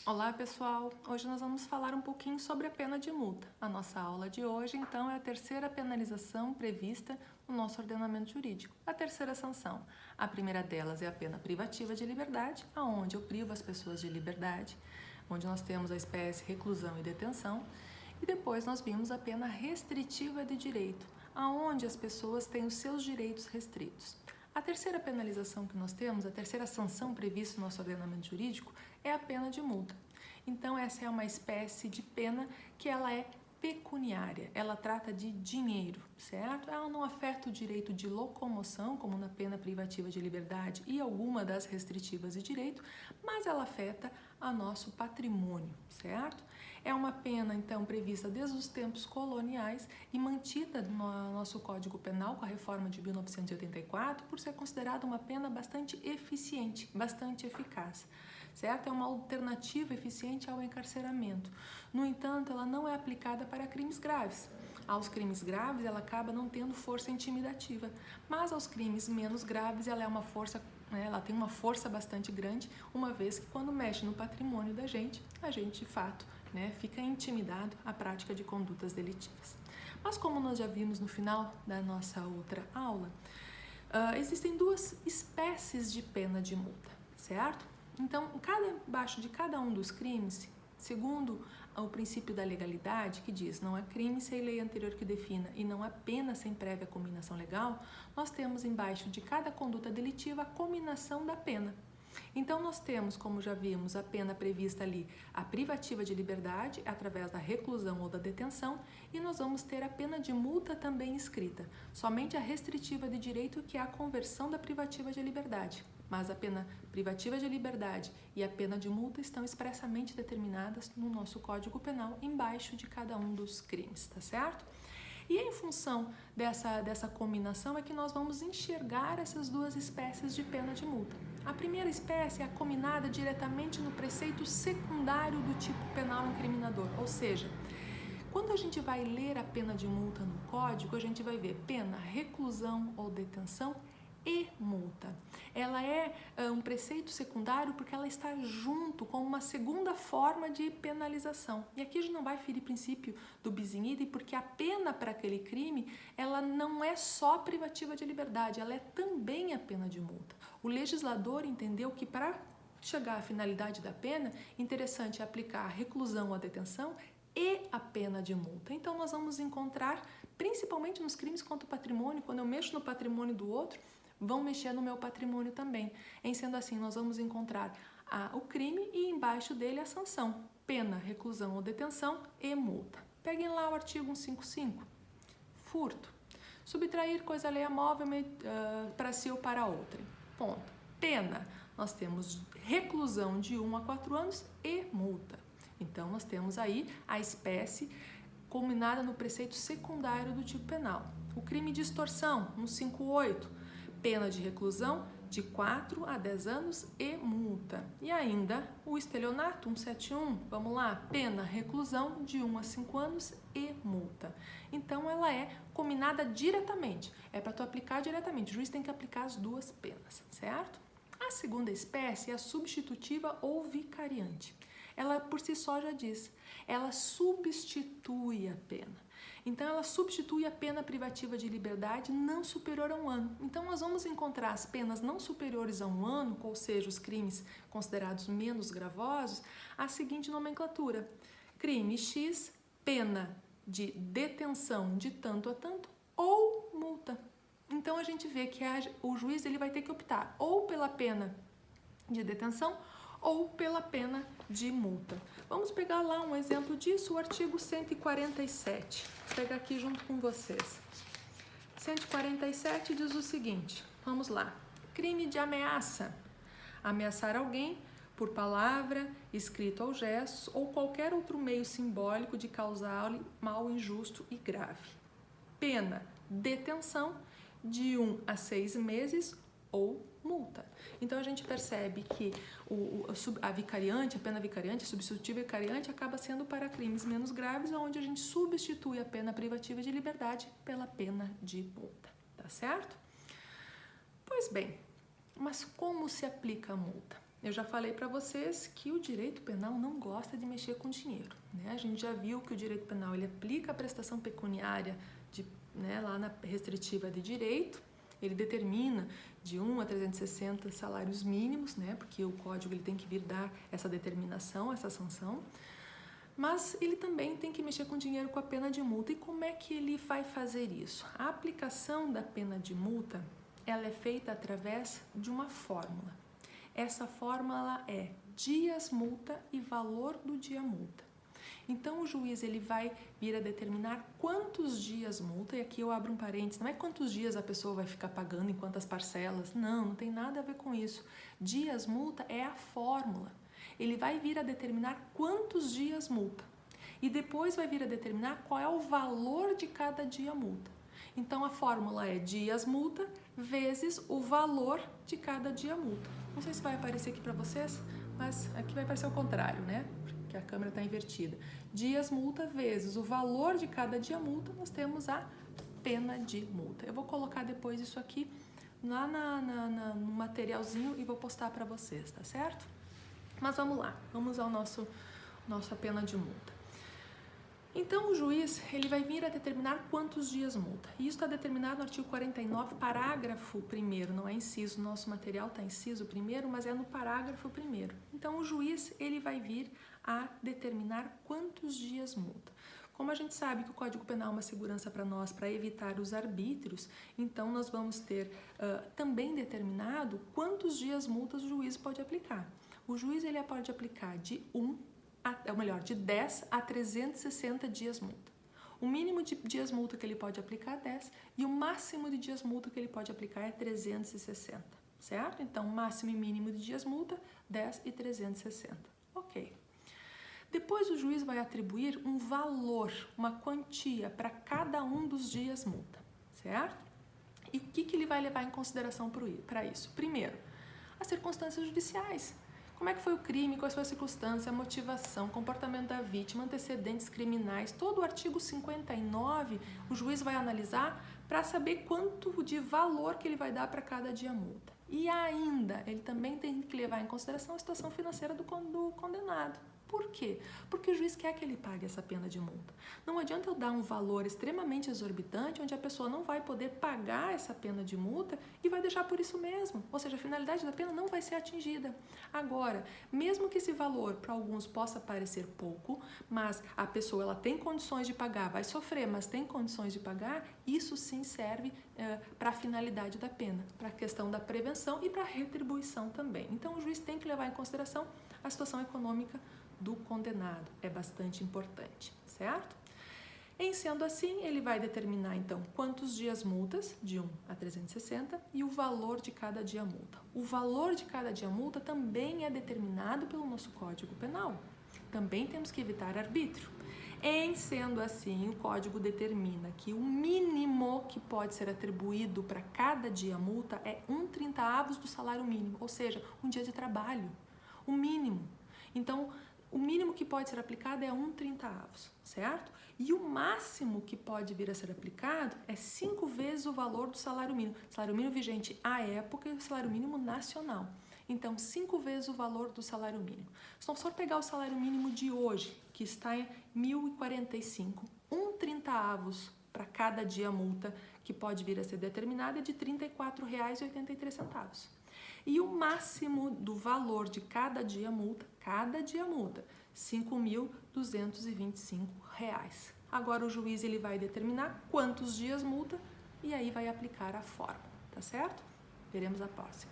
Olá pessoal, hoje nós vamos falar um pouquinho sobre a pena de multa. A nossa aula de hoje então é a terceira penalização prevista no nosso ordenamento jurídico, a terceira sanção. A primeira delas é a pena privativa de liberdade, aonde eu privo as pessoas de liberdade, onde nós temos a espécie reclusão e detenção, e depois nós vimos a pena restritiva de direito, aonde as pessoas têm os seus direitos restritos. A terceira penalização que nós temos, a terceira sanção prevista no nosso ordenamento jurídico, é a pena de multa. Então, essa é uma espécie de pena que ela é pecuniária, ela trata de dinheiro, certo? Ela não afeta o direito de locomoção, como na pena privativa de liberdade e alguma das restritivas de direito, mas ela afeta a nosso patrimônio, certo? É uma pena, então, prevista desde os tempos coloniais e mantida no nosso Código Penal com a reforma de 1984 por ser considerada uma pena bastante eficiente, bastante eficaz, certo? É uma alternativa eficiente ao encarceramento. No entanto, ela não é aplicada para crimes graves. Aos crimes graves, ela acaba não tendo força intimidativa, mas aos crimes menos graves, ela tem uma força bastante grande, uma vez que quando mexe no patrimônio da gente, a gente de fato fica intimidado à prática de condutas delitivas. Mas como nós já vimos no final da nossa outra aula, existem duas espécies de pena de multa, certo? Então, embaixo de cada um dos crimes, segundo o princípio da legalidade, que diz não há crime sem lei anterior que defina e não há pena sem prévia cominação legal, nós temos embaixo de cada conduta delitiva a cominação da pena. Então, nós temos, como já vimos, a pena prevista ali, a privativa de liberdade, através da reclusão ou da detenção, e nós vamos ter a pena de multa também escrita, somente a restritiva de direito, que é a conversão da privativa de liberdade. Mas a pena privativa de liberdade e a pena de multa estão expressamente determinadas no nosso Código Penal, embaixo de cada um dos crimes, tá certo? E em função dessa cominação é que nós vamos enxergar essas duas espécies de pena de multa. A primeira espécie é a cominada diretamente no preceito secundário do tipo penal incriminador, ou seja, quando a gente vai ler a pena de multa no Código, a gente vai ver pena, reclusão ou detenção e multa. Ela é um preceito secundário porque ela está junto com uma segunda forma de penalização. E aqui a gente não vai ferir princípio do bis in idem, porque a pena para aquele crime, ela não é só privativa de liberdade, ela é também a pena de multa. O legislador entendeu que para chegar à finalidade da pena, interessante é aplicar a reclusão ou a detenção e a pena de multa. Então nós vamos encontrar, principalmente nos crimes contra o patrimônio, quando eu mexo no patrimônio do outro, vão mexer no meu patrimônio também. Em sendo assim, nós vamos encontrar o crime e embaixo dele a sanção, pena, reclusão ou detenção e multa. Peguem lá o artigo 155, furto, subtrair coisa alheia móvel para si ou para outra. Ponto. Pena, nós temos reclusão de 1 a 4 anos e multa. Então, nós temos aí a espécie combinada no preceito secundário do tipo penal. O crime de extorsão, 158, pena de reclusão de 4 a 10 anos e multa. E ainda o estelionato, 171, vamos lá, pena, reclusão de 1 a 5 anos e multa. Então, ela é combinada diretamente, é para tu aplicar diretamente, o juiz tem que aplicar as duas penas, certo? A segunda espécie é a substitutiva ou vicariante. Ela por si só já diz, ela substitui a pena. Então, ela substitui a pena privativa de liberdade não superior a 1 ano. Então, nós vamos encontrar as penas não superiores a 1 ano, ou seja, os crimes considerados menos gravosos, a seguinte nomenclatura. Crime X, pena de detenção de tanto a tanto ou multa. Então, a gente vê que o juiz ele vai ter que optar ou pela pena de detenção ou pela pena de multa. Vamos pegar lá um exemplo disso, o artigo 147. Vou pegar aqui junto com vocês. 147 diz o seguinte, vamos lá. Crime de ameaça. Ameaçar alguém por palavra, escrito ou gesto, ou qualquer outro meio simbólico de causar-lhe mal injusto e grave. Pena, detenção de 1 a 6 meses ou multa. Então, a gente percebe que a vicariante, a pena vicariante, a substitutiva vicariante acaba sendo para crimes menos graves, onde a gente substitui a pena privativa de liberdade pela pena de multa, tá certo? Pois bem, mas como se aplica a multa? eu já falei para vocês que o direito penal não gosta de mexer com dinheiro, né? A gente já viu que o direito penal ele aplica a prestação pecuniária lá na restritiva de direito, ele determina de 1 a 360 salários mínimos, né? Porque o código ele tem que vir dar essa determinação, essa sanção. Mas ele também tem que mexer com dinheiro com a pena de multa. E como é que ele vai fazer isso? A aplicação da pena de multa, ela é feita através de uma fórmula. Essa fórmula é dias multa e valor do dia multa. Então, o juiz ele vai vir a determinar quantos dias multa, e aqui eu abro um parênteses, não é quantos dias a pessoa vai ficar pagando em quantas parcelas, não tem nada a ver com isso. Dias multa é a fórmula. Ele vai vir a determinar quantos dias multa e depois vai vir a determinar qual é o valor de cada dia multa. Então, a fórmula é dias multa vezes o valor de cada dia multa. Não sei se vai aparecer aqui para vocês, mas aqui vai aparecer o contrário, né? Que a câmera está invertida. Dias multa vezes o valor de cada dia multa, nós temos a pena de multa. Eu vou colocar depois isso aqui lá no materialzinho e vou postar para vocês, tá certo? Mas vamos lá, vamos ao nossa pena de multa. Então, o juiz ele vai vir a determinar quantos dias multa. E isso está determinado no artigo 49, parágrafo 1º, não é inciso, nosso material está inciso 1º, mas é no parágrafo 1º. Então, o juiz ele vai vir a determinar quantos dias multa. Como a gente sabe que o Código Penal é uma segurança para nós, para evitar os arbítrios, então nós vamos ter também determinado quantos dias multas o juiz pode aplicar. O juiz ele pode aplicar de 10 a 360 dias multa. O mínimo de dias multa que ele pode aplicar é 10 e o máximo de dias multa que ele pode aplicar é 360, certo? Então, máximo e mínimo de dias multa, 10 e 360. Ok. Depois o juiz vai atribuir um valor, uma quantia para cada um dos dias multa, certo? E o que ele vai levar em consideração para isso? Primeiro, as circunstâncias judiciais. Como é que foi o crime, quais foram as circunstâncias, a motivação, comportamento da vítima, antecedentes criminais, todo o artigo 59 o juiz vai analisar para saber quanto de valor que ele vai dar para cada dia multa. E ainda, ele também tem que levar em consideração a situação financeira do condenado. Por quê? Porque o juiz quer que ele pague essa pena de multa. Não adianta eu dar um valor extremamente exorbitante, onde a pessoa não vai poder pagar essa pena de multa e vai deixar por isso mesmo. Ou seja, a finalidade da pena não vai ser atingida. Agora, mesmo que esse valor para alguns possa parecer pouco, mas a pessoa ela tem condições de pagar, vai sofrer, mas tem condições de pagar, isso sim serve para a finalidade da pena, para a questão da prevenção e para a retribuição também. Então, o juiz tem que levar em consideração a situação econômica do condenado, é bastante importante, certo? Em sendo assim, ele vai determinar então quantos dias multas, de 1 a 360, e o valor de cada dia multa. O valor de cada dia multa também é determinado pelo nosso Código Penal. Também temos que evitar arbítrio. Em sendo assim, o Código determina que o mínimo que pode ser atribuído para cada dia multa é 1/30 do salário mínimo, ou seja, um dia de trabalho. O mínimo. Então, o mínimo que pode ser aplicado é 1/30, certo? E o máximo que pode vir a ser aplicado é 5 vezes o valor do salário mínimo. Salário mínimo vigente à época e o salário mínimo nacional. Então, 5 vezes o valor do salário mínimo. Se nós for pegar o salário mínimo de hoje, que está em 1.045, 1/30 para cada dia multa que pode vir a ser determinada é de R$ 34,83. E o máximo do valor de cada dia multa, R$ 5.225. Agora o juiz ele vai determinar quantos dias multa e aí vai aplicar a fórmula, tá certo? Veremos a próxima.